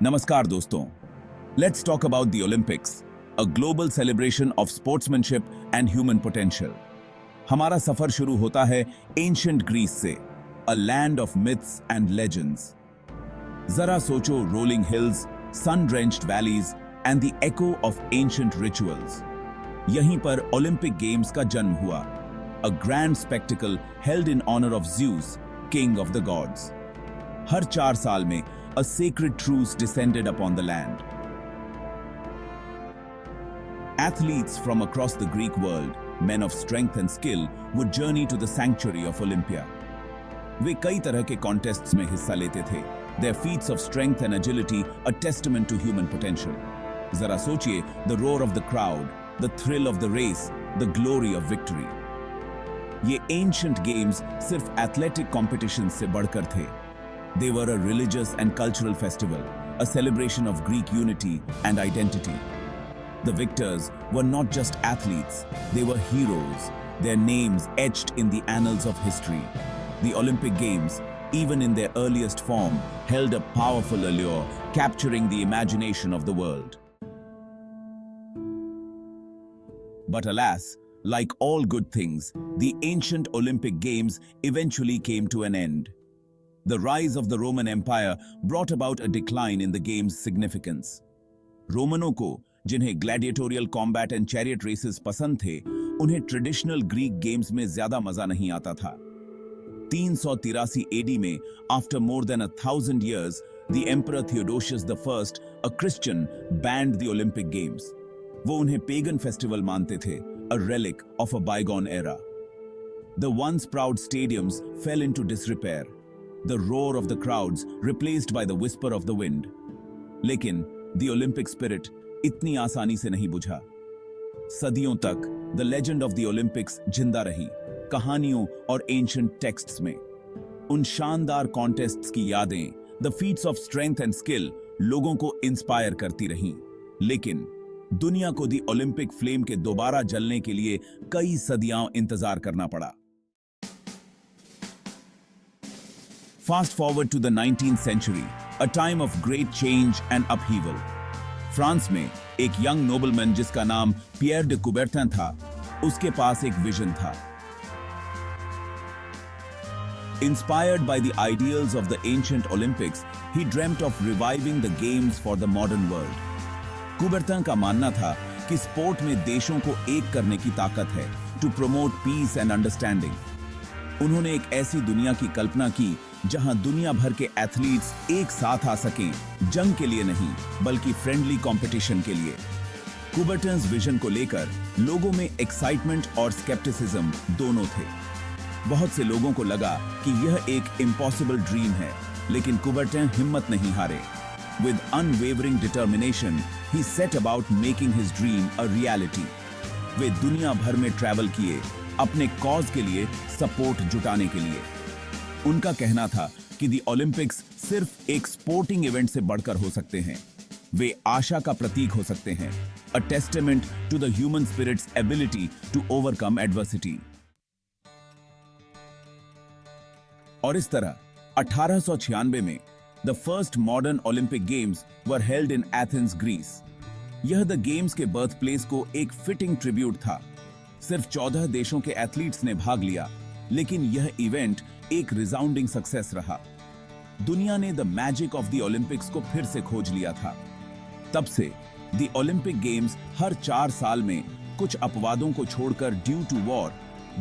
नमस्कार दोस्तों, let's talk about the Olympics, a global celebration of sportsmanship and human potential. हमारा सफर शुरू होता है एंशिएंट ग्रीस से, a land of myths and legends. जरा सोचो, rolling hills, sun drenched valleys and the echo of ancient rituals. यहीं पर ओलंपिक गेम्स का जन्म हुआ, a grand spectacle held in honour of Zeus, king of the gods. हर 4 साल में a sacred truce descended upon the land. Athletes from across the Greek world, men of strength and skill, would journey to the sanctuary of Olympia. वे कई तरह के contests में हिस्सा लेते थे, their feats of strength and agility a testament to human potential. जरा सोचिए, the roar of the crowd, the thrill of the race, the glory of victory. ये ancient games सिर्फ athletic competitions से बढ़कर थे. They were a religious and cultural festival, a celebration of Greek unity and identity. The victors were not just athletes, they were heroes, their names etched in the annals of history. The Olympic Games, even in their earliest form, held a powerful allure, capturing the imagination of the world. But alas, like all good things, the ancient Olympic Games eventually came to an end. The rise of the Roman Empire brought about a decline in the game's significance. रोमनों को, जिन्हें ग्लैडिएटोरियल combat and chariot races पसंद थे, उन्हें traditional Greek games में ज्यादा मजा नहीं आता था। 383 एडी में, after more than 1000 years, the Emperor Theodosius I, a Christian, banned the Olympic Games. वो उन्हें पेगन फेस्टिवल मानते थे, a relic of a bygone era. The once proud stadiums fell into disrepair. The roar of the crowds replaced by the whisper of the wind. लेकिन the Olympic spirit इतनी आसानी से नहीं बुझा। सदियों तक the legend of the Olympics जिंदा रही, कहानियों और ancient texts में। उन शानदार contests की यादें, the feats of strength and skill, लोगों को इंस्पायर करती रहीं। लेकिन दुनिया को the Olympic flame के दोबारा जलने के लिए कई सदियां इंतजार करना पड़ा। Fast forward to the 19th century, a time of great change and upheaval. France में एक यंग नोबलमैन जिसका नाम पियर डे कुबर्टन था, उसके पास एक विजन था। Inspired by the ideals of the ancient Olympics, he dreamt of reviving the games for the modern world. कुबर्टन का मानना था कि स्पोर्ट में देशों को एक करने की ताकत है, to promote peace and understanding. उन्होंने एक ऐसी दुनिया की कल्पना की जहां दुनिया भर के एथलीट्स एक साथ आ सकें, जंग के लिए नहीं बल्कि फ्रेंडली कंपटीशन के लिए। कुबर्टन्स विजन को लेकर लोगों में एक्साइटमेंट और स्केप्टिसिज्म दोनों थे। बहुत से लोगों को लगा कि यह एक इम्पॉसिबल ड्रीम है, लेकिन कुबर्टन हिम्मत नहीं हारे। With unwavering determination, he set about making his dream a reality. वे दुनिया भर में ट्रैवल किए, अपने कॉज के लिए सपोर्ट जुटाने के लिए। उनका कहना था कि दी ओलंपिक्स सिर्फ एक स्पोर्टिंग इवेंट से बढ़कर हो सकते हैं, वे आशा का प्रतीक हो सकते हैं, a testament to the human spirit's ability to overcome adversity. और इस तरह 1896 में the first modern Olympic games were held in Athens, Greece. यह द गेम्स के बर्थ प्लेस को एक फिटिंग ट्रिब्यूट था। सिर्फ 14 देशों के एथलीट्स ने भाग लिया, लेकिन यह इवेंट एक रिसाउंडिंग सक्सेस रहा। दुनिया ने the magic of the Olympics को फिर से खोज लिया था। तब से द ओलंपिक गेम्स हर 4 साल में कुछ अपवादों को छोड़कर ड्यू टू वॉर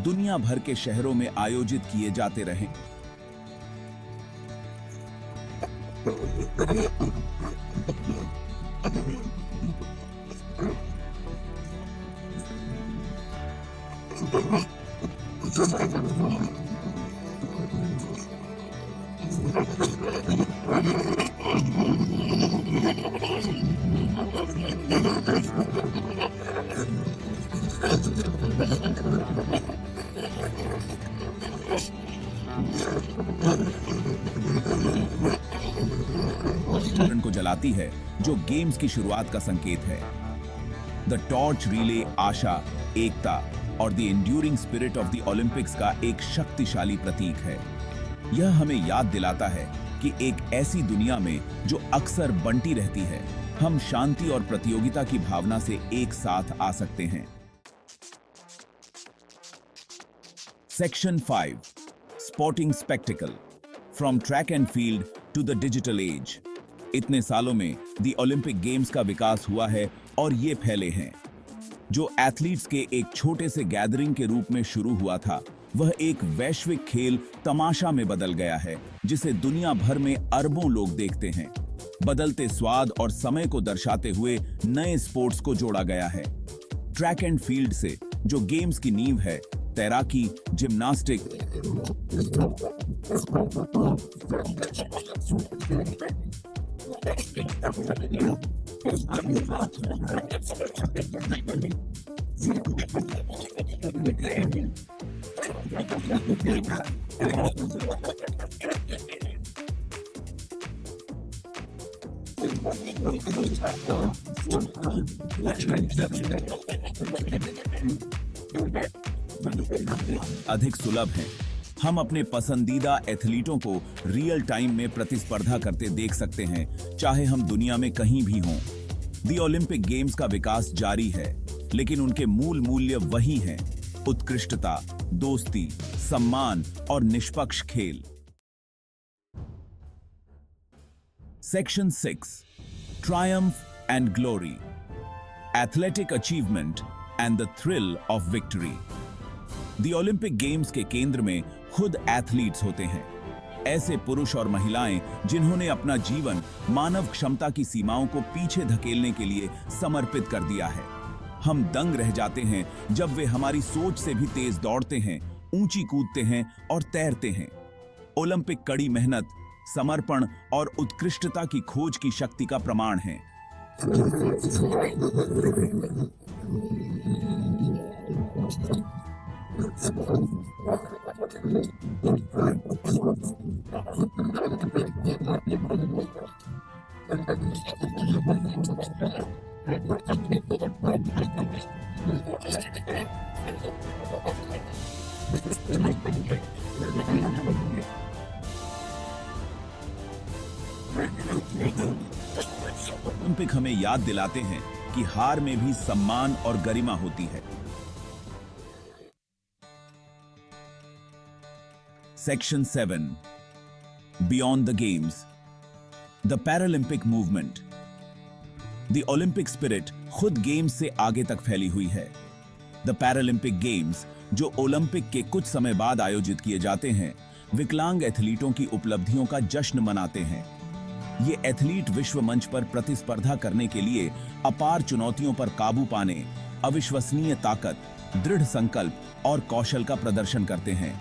दुनिया भर के शहरों में आयोजित किए जाते रहे। को जलाती है, जो गेम्स की शुरुआत का संकेत है। द टॉर्च रिले आशा, एकता और the enduring spirit of the Olympics का एक शक्तिशाली प्रतीक है। यह हमें याद दिलाता है कि एक ऐसी दुनिया में जो अक्सर बंटी रहती है, हम शांति और प्रतियोगिता की भावना से एक साथ आ सकते हैं। Section 5 sporting spectacle from track and field to the digital age. इतने सालों में द ओलंपिक गेम्स का विकास हुआ है और ये फैले हैं। जो एथलीट्स के एक छोटे से गैदरिंग के रूप में शुरू हुआ था, वह एक वैश्विक खेल तमाशा में बदल गया है, जिसे दुनिया भर में अरबों लोग देखते हैं। बदलते स्वाद और समय को दर्शाते हुए नए स्पोर्ट्स को जोड़ा गया है। ट्रैक एंड फील्ड से जो गेम्स की नींव है, तैराकी, जिम्नास्टिक, अधिक सुलभ हैं। हम अपने पसंदीदा एथलीटों को रियल टाइम में प्रतिस्पर्धा करते देख सकते हैं, चाहे हम दुनिया में कहीं भी हों। दी ओलंपिक गेम्स का विकास जारी है, लेकिन उनके मूल मूल्य वही हैं: उत्कृष्टता, दोस्ती, सम्मान और निष्पक्ष खेल। Section 6 Triumph and glory, athletic achievement and the thrill of victory. The Olympic games के केंद्र में खुद एथलीट्स होते हैं, ऐसे पुरुष और महिलाएं जिन्होंने अपना जीवन मानव क्षमता की सीमाओं को पीछे धकेलने के लिए समर्पित कर दिया है। हम दंग रह जाते हैं जब वे हमारी सोच से भी तेज दौड़ते हैं, ऊंची कूदते हैं और तैरते हैं। ओलंपिक कड़ी मेहनत, समर्पण और उत्कृष्टता की खोज की शक्ति का प्रमाण है। ओलंपिक हमें याद दिलाते हैं कि हार में भी सम्मान और गरिमा होती है। Section 7 Beyond the Games, The Paralympic Movement। The Olympic Spirit खुद गेम्स से आगे तक फैली हुई है। The Paralympic Games, जो ओलंपिक के कुछ समय बाद आयोजित किए जाते हैं, विकलांग एथलीटों की उपलब्धियों का जश्न मनाते हैं। ये एथलीट विश्व मंच पर प्रतिस्पर्धा करने के लिए अपार चुनौतियों पर काबू पाने, अविश्वसनीय ताकत, दृढ़ संकल्प और कौशल का प्रदर्शन करते हैं।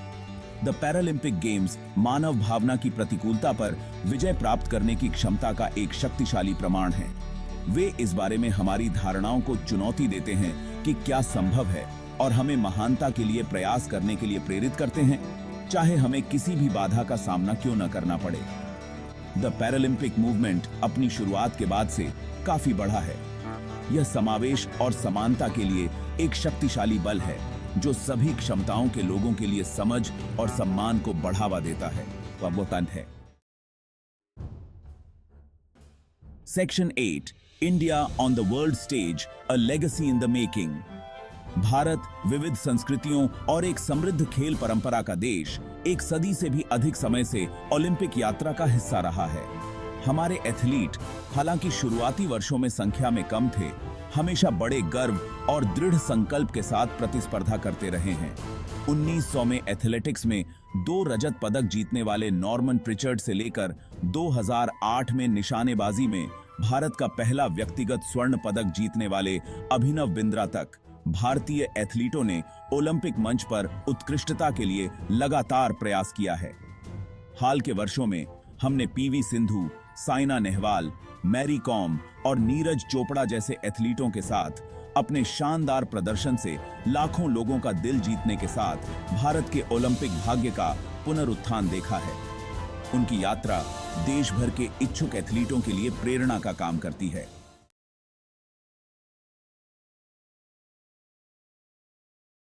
द पैरालंपिक गेम्स मानव भावना की प्रतिकूलता पर विजय प्राप्त करने की क्षमता का एक शक्तिशाली प्रमाण है। वे इस बारे में हमारी धारणाओं को चुनौती देते हैं कि क्या संभव है और हमें महानता के लिए प्रयास करने के लिए प्रेरित करते हैं, चाहे हमें किसी भी बाधा का सामना क्यों न करना पड़े। द पैरालंपिक मूवमेंट अपनी शुरुआत के बाद से काफी बढ़ा है। यह समावेश और समानता के लिए एक शक्तिशाली बल है, जो सभी क्षमताओं के लोगों के लिए समझ और सम्मान को बढ़ावा देता है। वह तंत्र है। Section 8 India on the world stage, a legacy in the making. Bharat विविध संस्कृतियों और एक समृद्ध खेल परंपरा का देश, एक सदी से भी अधिक समय से ओलंपिक यात्रा का हिस्सा रहा है। हमारे एथलीट, हालांकि शुरुआती वर्षों में संख्या में कम थे, हमेशा बड़े गर्व और दृढ़ संकल्प के साथ प्रतिस्पर्धा करते रहे हैं। 1900 में एथलेटिक्स में 2 रजत पदक जीतने वाले नॉर्मन प्रिचर्ड से लेकर 2008 में निशानेबाजी में भारत का पहला व्यक्तिगत स्वर्ण पदक जीतने वाले अभिनव बिंद्रा तक, भारतीय एथलीटों ने ओलंपिक मंच पर उत्कृष्टता के लिए लगातार प्रयास किया है। हाल के वर्षों में हमने पीवी सिंधु, साइना नेहवाल, मैरी कॉम और नीरज चोपड़ा जैसे एथलीटों के साथ अपने शानदार प्रदर्शन से लाखों लोगों का दिल जीतने के साथ भारत के ओलंपिक भाग्य का पुनरुत्थान देखा है। उनकी यात्रा देश भर के इच्छुक एथलीटों के लिए प्रेरणा का काम करती है।